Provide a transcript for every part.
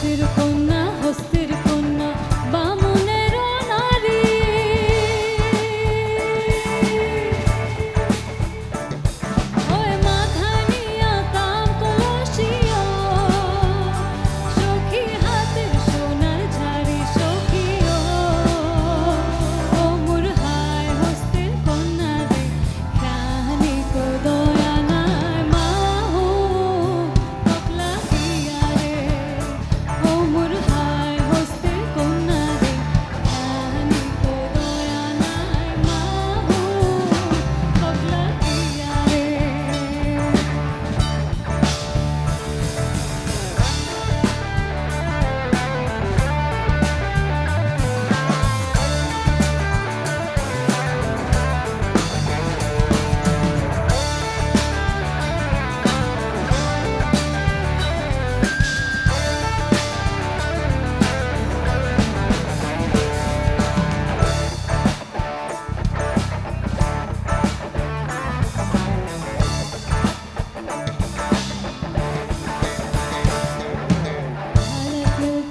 হস্তের কন্যা বামুনের নারী ওই মাথায় নিয়া কাম কলসিও সখী হাতের সোনার ঝাড়ি সখীও ও মোর হায় হস্তের কন্যা রে কাহানি কো দয়া নাই মা হো পাগলা দিয়া রে ও মোর হায় হস্তের কন্যা রে কাহানি কো দয়া নাই মা হো পাগলা দিয়া রে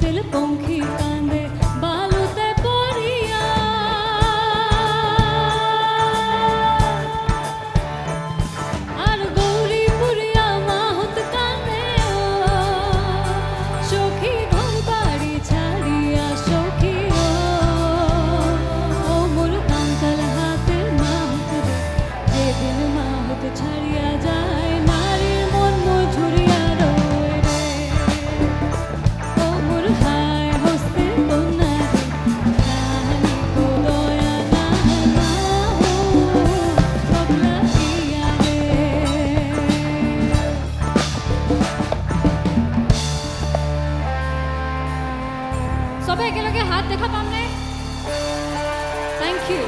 তিল পঙ্খী কান্দে বালুতে পড়িয়া আর গৌরী পুরিয়া মাহুত কান্দে সখী ঘর বাড়ি ছাড়িয়া সখী ও মোর কাঙ্কাল হাতের মাহুত রে যেদিন মাহুত ছাড়িয়া যায় নারীর মন মজুরিয়া রয় রে ও মোর হায় হস্তের কন্যা রে কাহানি কো দয়া নাই মা হো পাগলা দিয়া রে সবাই একেলগে হাত দেখা পাম নে? Thank you.